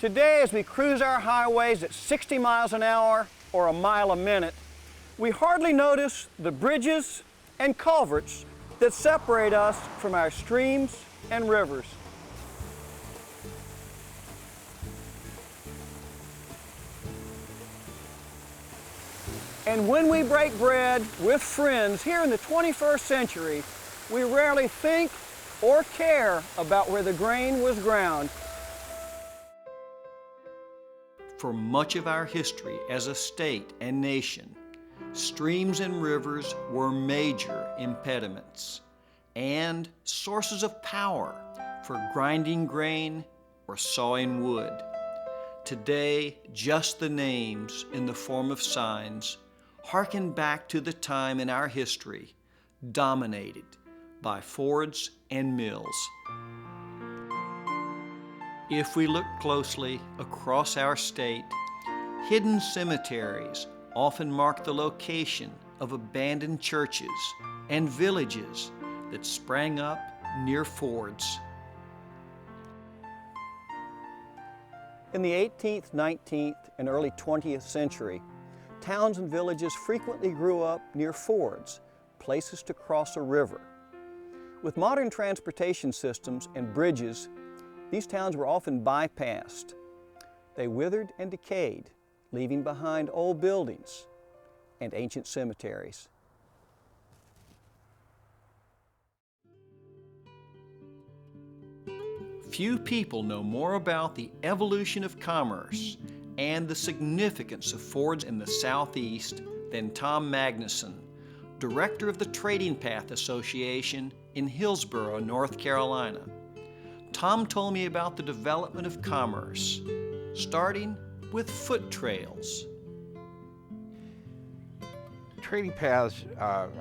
Today, as we cruise our highways at 60 miles an hour or a mile a minute, we hardly notice the bridges and culverts that separate us from our streams and rivers. And when we break bread with friends here in the 21st century, we rarely think or care about where the grain was ground. For much of our history as a state and nation, streams and rivers were major impediments and sources of power for grinding grain or sawing wood. Today, just the names in the form of signs harken back to the time in our history dominated by fords and mills. If we look closely across our state, hidden cemeteries often mark the location of abandoned churches and villages that sprang up near fords. In the 18th, 19th, and early 20th century, towns and villages frequently grew up near fords, places to cross a river. With modern transportation systems and bridges, these towns were often bypassed. They withered and decayed, leaving behind old buildings and ancient cemeteries. Few people know more about the evolution of commerce and the significance of fords in the Southeast than Tom Magnuson, director of the Trading Path Association in Hillsborough, North Carolina. Tom told me about the development of commerce, starting with foot trails. Trading paths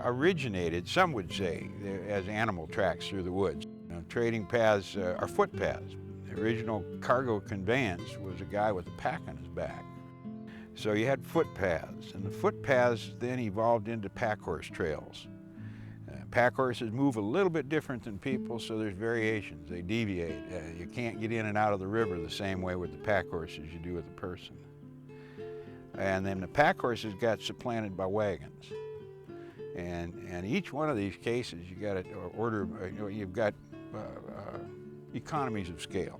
originated, some would say, as animal tracks through the woods. Trading paths are footpaths. The original cargo conveyance was a guy with a pack on his back. So you had footpaths, and the footpaths then evolved into pack horse trails. Pack horses move a little bit different than people, so there's variations. They deviate. You can't get in and out of the river the same way with the pack horse as you do with a person. And then the pack horses got supplanted by wagons. And each one of these cases, you got to order, you've got economies of scale.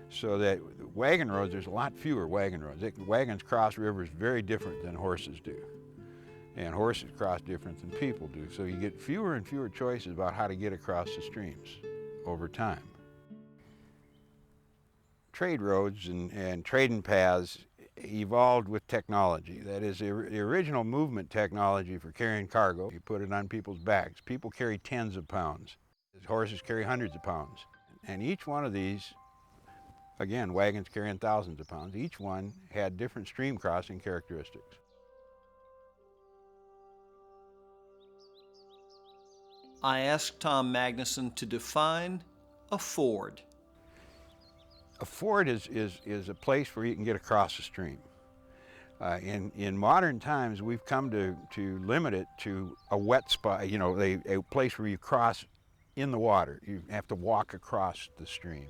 So that wagon roads, there's a lot fewer wagon roads. Wagons cross rivers very different than horses do. And horses cross different than people do. So you get fewer and fewer choices about how to get across the streams over time. Trade roads and trading paths evolved with technology. That is, the original movement technology for carrying cargo, you put it on people's backs. People carry tens of pounds. Horses carry hundreds of pounds. And each one of these, again, wagons carrying thousands of pounds, each one had different stream crossing characteristics. I asked Tom Magnuson to define a ford. A ford is a place where you can get across a stream. In modern times, we've come to limit it to a wet spot, a place where you cross in the water. You have to walk across the stream.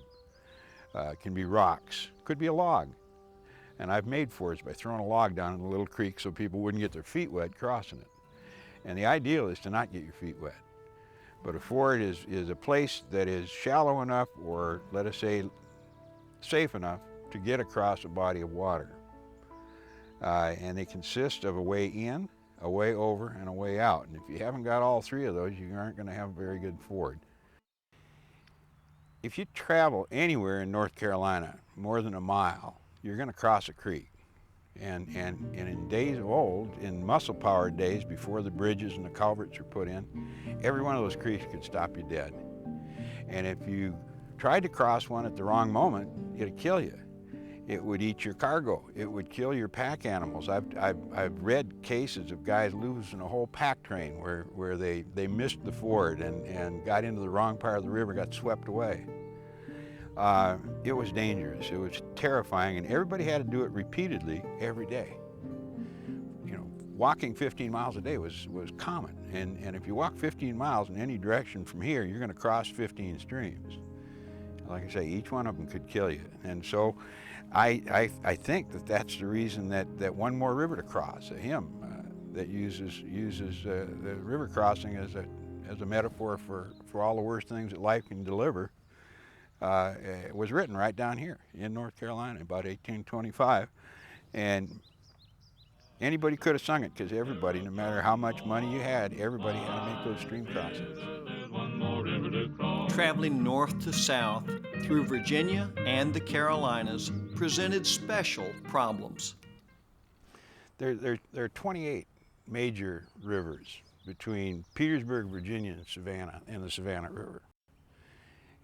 It can be rocks, could be a log. And I've made fords by throwing a log down in a little creek so people wouldn't get their feet wet crossing it. And the ideal is to not get your feet wet. But a ford is a place that is shallow enough, or let us say safe enough, to get across a body of water. And they consist of a way in, a way over, and a way out. And if you haven't got all three of those, you aren't going to have a very good ford. If you travel anywhere in North Carolina more than a mile, you're going to cross a creek. And in days of old, in muscle-powered days, before the bridges and the culverts were put in, every one of those creeks could stop you dead. And if you tried to cross one at the wrong moment, it'd kill you. It would eat your cargo. It would kill your pack animals. I've read cases of guys losing a whole pack train where they missed the ford and got into the wrong part of the river, got swept away. It was dangerous. It was terrifying, and everybody had to do it repeatedly every day. Walking 15 miles a day was common, and if you walk 15 miles in any direction from here, you're going to cross 15 streams. Like I say, each one of them could kill you. And so I think that that's the reason that one more river to cross, a hymn that uses the river crossing as a metaphor for all the worst things that life can deliver, was written right down here in North Carolina about 1825. And anybody could have sung it, because everybody, no matter how much money you had, everybody had to make those stream crossings. Traveling north to south through Virginia and the Carolinas presented special problems. There are 28 major rivers between Petersburg, Virginia, and Savannah, and the Savannah River.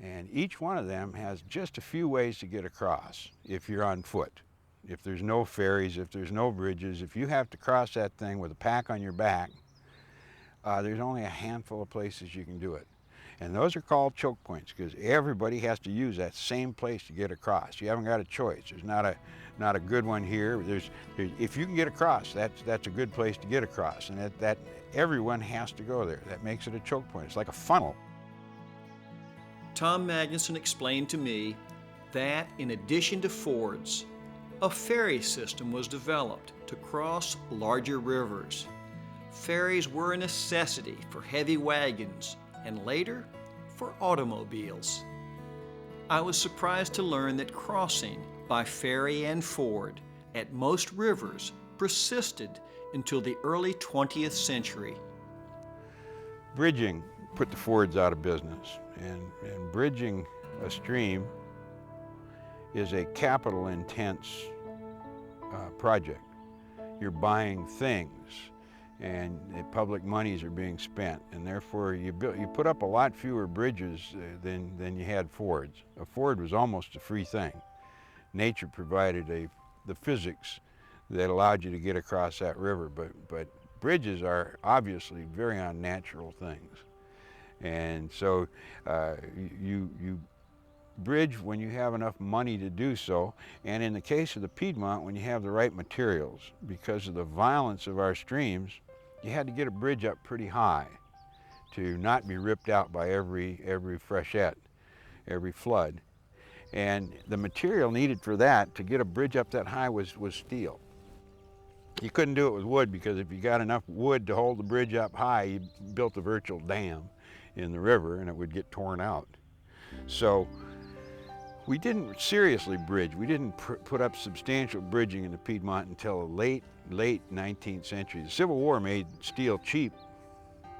And each one of them has just a few ways to get across if you're on foot. If there's no ferries, if there's no bridges, if you have to cross that thing with a pack on your back, there's only a handful of places you can do it. And those are called choke points, because everybody has to use that same place to get across. You haven't got a choice. There's not a good one here. If you can get across, that's a good place to get across, and that everyone has to go there. That makes it a choke point. It's like a funnel. Tom Magnuson explained to me that in addition to fords, a ferry system was developed to cross larger rivers. Ferries were a necessity for heavy wagons and later for automobiles. I was surprised to learn that crossing by ferry and ford at most rivers persisted until the early 20th century. Bridging put the fords out of business, and bridging a stream is a capital intense project. You're buying things, and public monies are being spent, and therefore you put up a lot fewer bridges than you had fords. A ford was almost a free thing. Nature provided the physics that allowed you to get across that river, but bridges are obviously very unnatural things. And so you bridge when you have enough money to do so, and in the case of the Piedmont, when you have the right materials. Because of the violence of our streams, you had to get a bridge up pretty high to not be ripped out by every freshet, every flood. And the material needed for that, to get a bridge up that high, was steel. You couldn't do it with wood, because if you got enough wood to hold the bridge up high, you built a virtual dam in the river and it would get torn out. So we didn't seriously bridge. We didn't put up substantial bridging in the Piedmont until the late 19th century. The Civil War made steel cheap,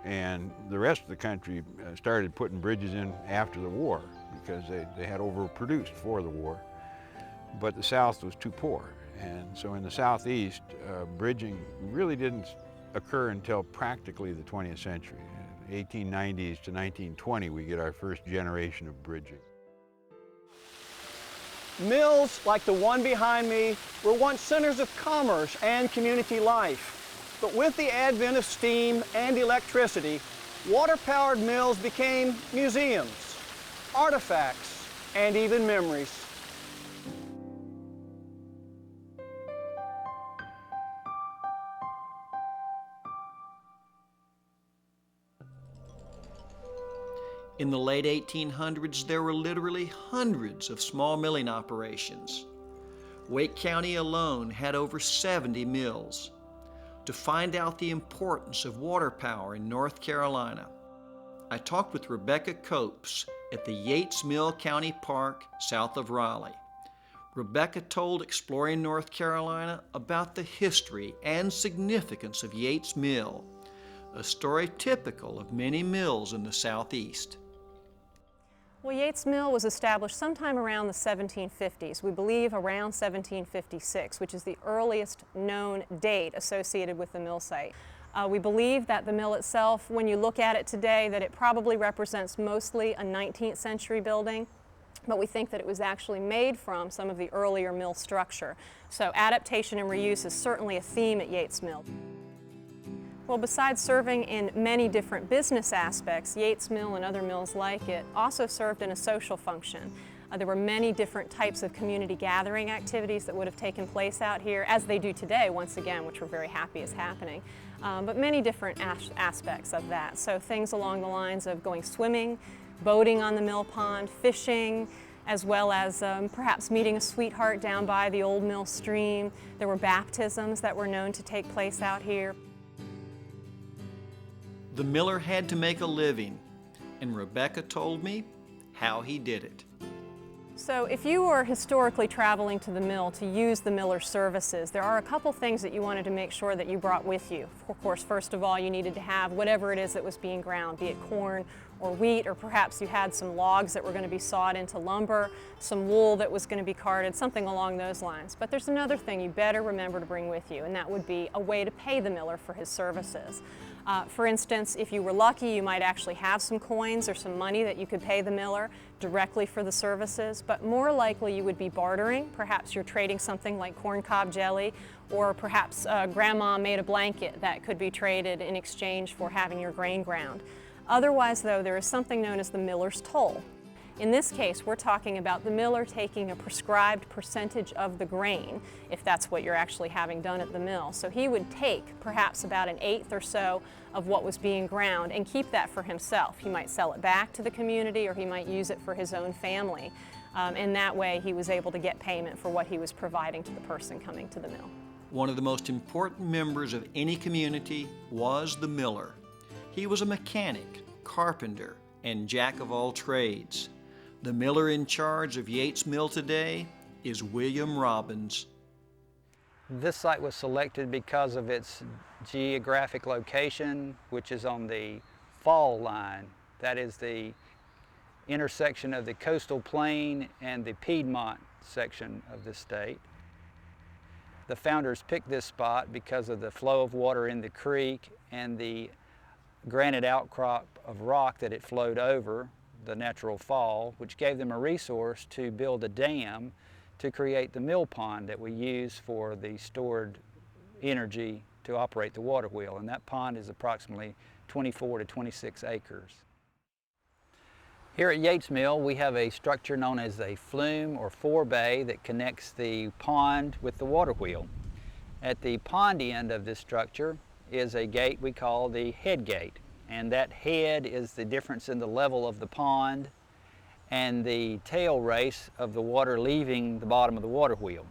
and the rest of the country started putting bridges in after the war, because they had overproduced for the war. But the South was too poor. And so in the Southeast, bridging really didn't occur until practically the 20th century. 1890s to 1920, we get our first generation of bridging. Mills like the one behind me were once centers of commerce and community life. But with the advent of steam and electricity, water-powered mills became museums, artifacts, and even memories. In the late 1800s, there were literally hundreds of small milling operations. Wake County alone had over 70 mills. To find out the importance of water power in North Carolina, I talked with Rebecca Copes at the Yates Mill County Park south of Raleigh. Rebecca told Exploring North Carolina about the history and significance of Yates Mill, a story typical of many mills in the Southeast. Well, Yates Mill was established sometime around the 1750s. We believe around 1756, which is the earliest known date associated with the mill site. We believe that the mill itself, when you look at it today, that it probably represents mostly a 19th century building, but we think that it was actually made from some of the earlier mill structure. So adaptation and reuse is certainly a theme at Yates Mill. Well, besides serving in many different business aspects, Yates Mill and other mills like it also served in a social function. There were many different types of community gathering activities that would have taken place out here, as they do today, once again, which we're very happy is happening. But many different aspects of that. So things along the lines of going swimming, boating on the mill pond, fishing, as well as perhaps meeting a sweetheart down by the old mill stream. There were baptisms that were known to take place out here. The miller had to make a living, and Rebecca told me how he did it. So if you were historically traveling to the mill to use the miller's services, there are a couple things that you wanted to make sure that you brought with you. Of course, first of all, you needed to have whatever it is that was being ground, be it corn or wheat, or perhaps you had some logs that were going to be sawed into lumber, some wool that was going to be carded, something along those lines. But there's another thing you better remember to bring with you, and that would be a way to pay the miller for his services. For instance, if you were lucky, you might actually have some coins or some money that you could pay the miller directly for the services, but more likely you would be bartering. Perhaps you're trading something like corncob jelly, or perhaps grandma made a blanket that could be traded in exchange for having your grain ground. Otherwise, though, there is something known as the miller's toll. In this case, we're talking about the miller taking a prescribed percentage of the grain, if that's what you're actually having done at the mill. So he would take perhaps about an eighth or so of what was being ground and keep that for himself. He might sell it back to the community, or he might use it for his own family. And that way he was able to get payment for what he was providing to the person coming to the mill. One of the most important members of any community was the miller. He was a mechanic, carpenter, and jack of all trades. The miller in charge of Yates Mill today is William Robbins. This site was selected because of its geographic location, which is on the fall line. That is the intersection of the coastal plain and the Piedmont section of the state. The founders picked this spot because of the flow of water in the creek and the granite outcrop of rock that it flowed over, the natural fall, which gave them a resource to build a dam to create the mill pond that we use for the stored energy to operate the water wheel. And that pond is approximately 24 to 26 acres. Here at Yates Mill, we have a structure known as a flume or forebay that connects the pond with the water wheel. At the pond end of this structure is a gate we call the head gate. And that head is the difference in the level of the pond and the tail race of the water leaving the bottom of the water wheel.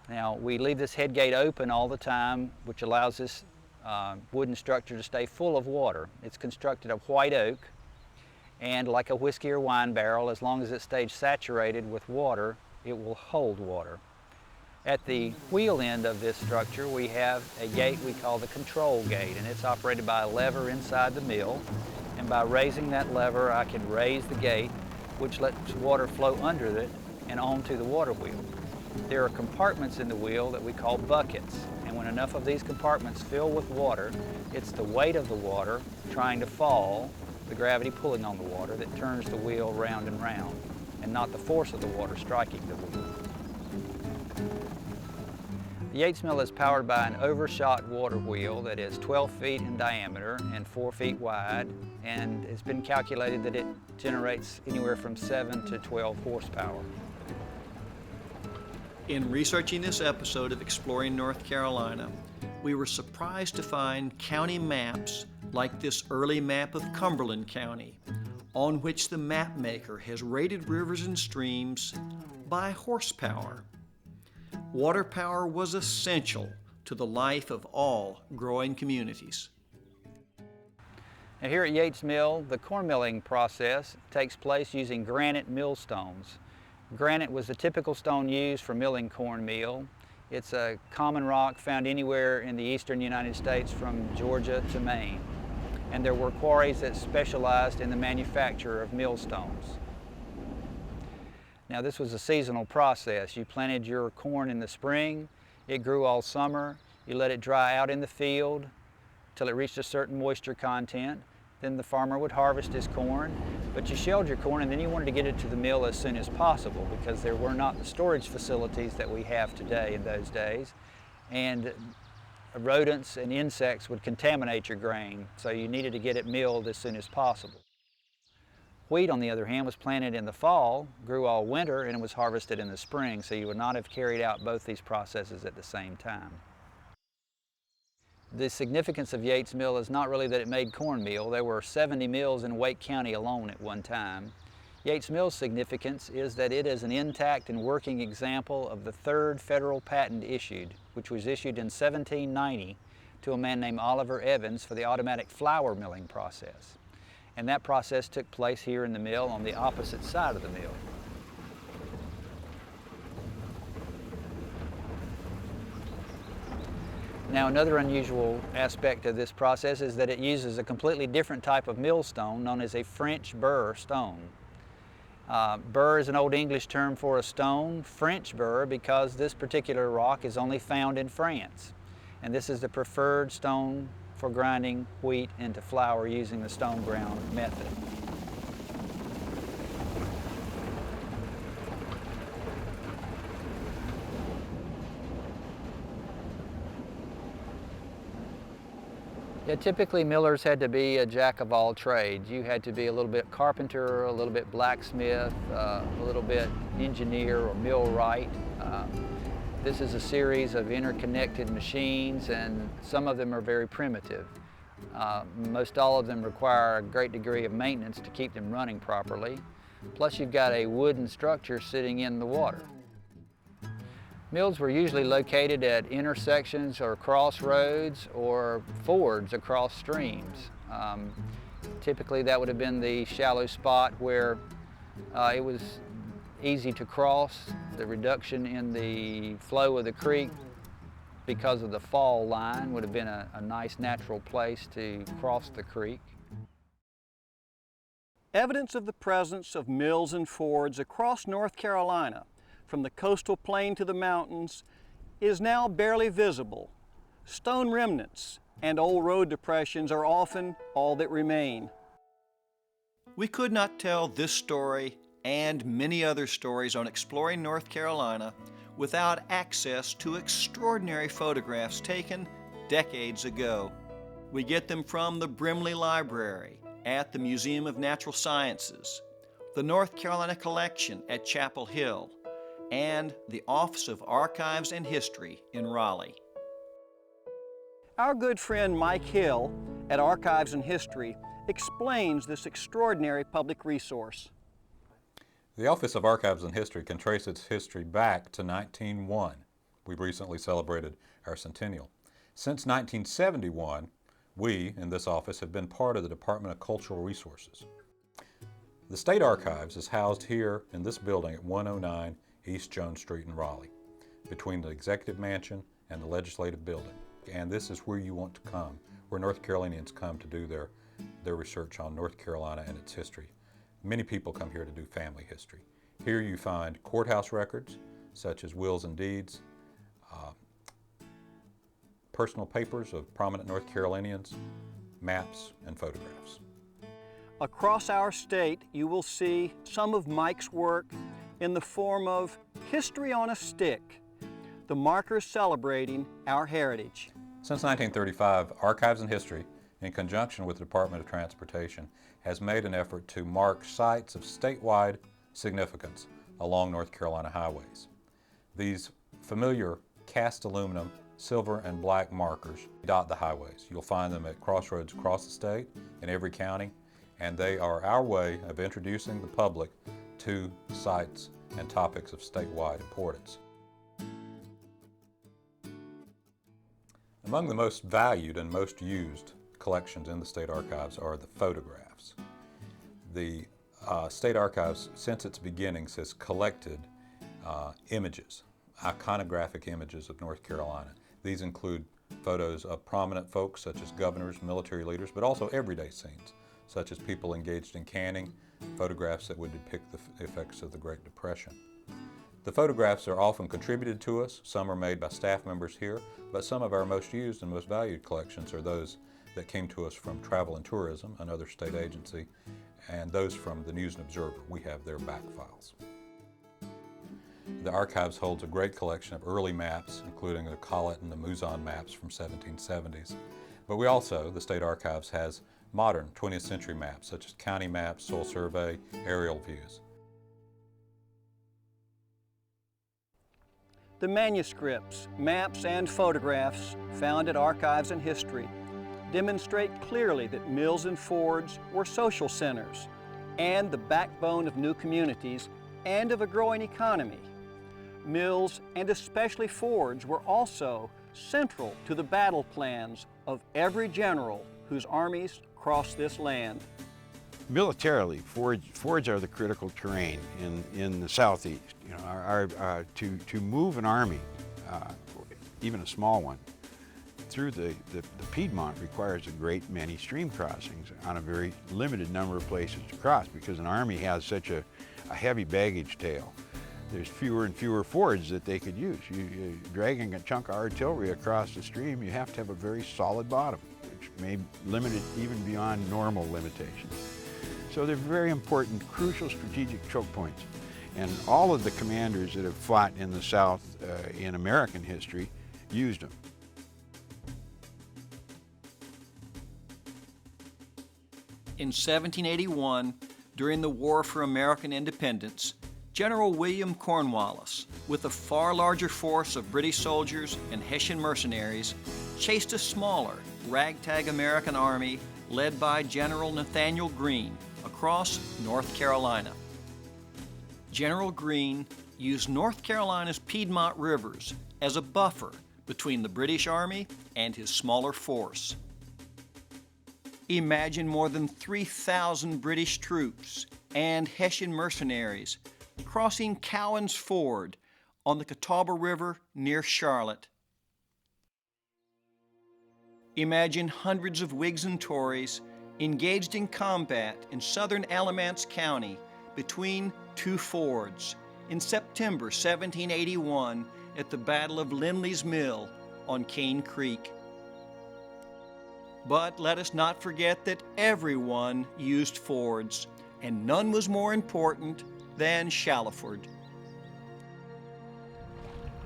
Now, we leave this head gate open all the time, which allows this wooden structure to stay full of water. It's constructed of white oak, and like a whiskey or wine barrel, as long as it stays saturated with water, it will hold water. At the wheel end of this structure, we have a gate we call the control gate, and it's operated by a lever inside the mill. And by raising that lever, I can raise the gate, which lets water flow under it and onto the water wheel. There are compartments in the wheel that we call buckets, and when enough of these compartments fill with water, it's the weight of the water trying to fall, the gravity pulling on the water, that turns the wheel round and round, and not the force of the water striking the wheel. The Yates Mill is powered by an overshot water wheel that is 12 feet in diameter and 4 feet wide, and it's been calculated that it generates anywhere from 7 to 12 horsepower. In researching this episode of Exploring North Carolina, we were surprised to find county maps like this early map of Cumberland County, on which the map maker has rated rivers and streams by horsepower. Water power was essential to the life of all growing communities. Now here at Yates Mill, the corn milling process takes place using granite millstones. Granite was the typical stone used for milling cornmeal. It's a common rock found anywhere in the eastern United States from Georgia to Maine. And there were quarries that specialized in the manufacture of millstones. Now this was a seasonal process. You planted your corn in the spring, it grew all summer, you let it dry out in the field till it reached a certain moisture content. Then the farmer would harvest his corn, but you shelled your corn and then you wanted to get it to the mill as soon as possible because there were not the storage facilities that we have today in those days. And rodents and insects would contaminate your grain, so you needed to get it milled as soon as possible. Wheat, on the other hand, was planted in the fall, grew all winter, and it was harvested in the spring, so you would not have carried out both these processes at the same time. The significance of Yates Mill is not really that it made cornmeal. There were 70 mills in Wake County alone at one time. Yates Mill's significance is that it is an intact and working example of the third federal patent issued, which was issued in 1790 to a man named Oliver Evans for the automatic flour milling process. And that process took place here in the mill on the opposite side of the mill. Now, another unusual aspect of this process is that it uses a completely different type of millstone known as a French burr stone. Burr is an Old English term for a stone, French burr, because this particular rock is only found in France. And this is the preferred stone for grinding wheat into flour using the stone ground method. Yeah, typically millers had to be a jack of all trades. You had to be a little bit carpenter, a little bit blacksmith, a little bit engineer or millwright. This is a series of interconnected machines, and some of them are very primitive. Most all of them require a great degree of maintenance to keep them running properly. Plus you've got a wooden structure sitting in the water. Mills were usually located at intersections or crossroads or fords across streams. Typically that would have been the shallow spot where it was easy to cross. The reduction in the flow of the creek because of the fall line would have been a nice natural place to cross the creek. Evidence of the presence of mills and fords across North Carolina, from the coastal plain to the mountains, is now barely visible. Stone remnants and old road depressions are often all that remain. We could not tell this story and many other stories on Exploring North Carolina without access to extraordinary photographs taken decades ago. We get them from the Brimley Library at the Museum of Natural Sciences, the North Carolina Collection at Chapel Hill, and the Office of Archives and History in Raleigh. Our good friend Mike Hill at Archives and History explains this extraordinary public resource. The Office of Archives and History can trace its history back to 1901. We've recently celebrated our centennial. Since 1971, we in this office have been part of the Department of Cultural Resources. The State Archives is housed here in this building at 109 East Jones Street in Raleigh, between the Executive Mansion and the Legislative Building. And this is where you want to come, where North Carolinians come to do their research on North Carolina and its history. Many people come here to do family history. Here you find courthouse records, such as wills and deeds, personal papers of prominent North Carolinians, maps, and photographs. Across our state, you will see some of Mike's work in the form of History on a Stick, the markers celebrating our heritage. Since 1935, Archives and History, in conjunction with the Department of Transportation, has made an effort to mark sites of statewide significance along North Carolina highways. These familiar cast aluminum, silver and black markers dot the highways. You'll find them at crossroads across the state, in every county, and they are our way of introducing the public to sites and topics of statewide importance. Among the most valued and most used collections in the State Archives are the photographs. The State Archives, since its beginnings, has collected images, iconographic images of North Carolina. These include photos of prominent folks such as governors, military leaders, but also everyday scenes, such as people engaged in canning, photographs that would depict the effects of the Great Depression. The photographs are often contributed to us. Some are made by staff members here, but some of our most used and most valued collections are those that came to us from Travel and Tourism, another state agency, and those from the News and Observer. We have their back files. The Archives holds a great collection of early maps, including the Collett and the Mouzon maps from 1770s. But we also, the State Archives, has modern 20th century maps, such as county maps, soil survey, aerial views. The manuscripts, maps, and photographs found at Archives and History demonstrate clearly that mills and fords were social centers and the backbone of new communities and of a growing economy. Mills, and especially fords, were also central to the battle plans of every general whose armies crossed this land. Militarily, fords are the critical terrain in the southeast. You know, to move an army, even a small one, through the Piedmont requires a great many stream crossings on a very limited number of places to cross, because an army has such a heavy baggage tail. There's fewer and fewer fords that they could use. Dragging a chunk of artillery across the stream, you have to have a very solid bottom, which may limit it even beyond normal limitations. So they're very important, crucial strategic choke points. And all of the commanders that have fought in the South in American history used them. In 1781, during the War for American Independence, General William Cornwallis, with a far larger force of British soldiers and Hessian mercenaries, chased a smaller, ragtag American army led by General Nathaniel Greene across North Carolina. General Greene used North Carolina's Piedmont rivers as a buffer between the British Army and his smaller force. Imagine more than 3,000 British troops and Hessian mercenaries crossing Cowan's Ford on the Catawba River near Charlotte. Imagine hundreds of Whigs and Tories engaged in combat in southern Alamance County between two fords in September 1781 at the Battle of Lindley's Mill on Cane Creek. But let us not forget that everyone used fords, and none was more important than Shallowford.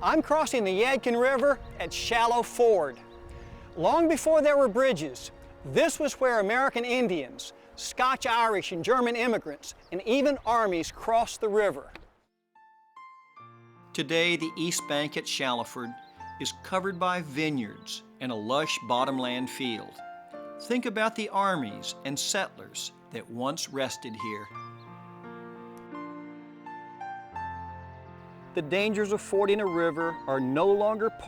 I'm crossing the Yadkin River at Shallow Ford. Long before there were bridges, this was where American Indians, Scotch, Irish, and German immigrants, and even armies crossed the river. Today, the East Bank at Shallowford is covered by vineyards and a lush bottomland field. Think about the armies and settlers that once rested here. The dangers of fording a river are no longer part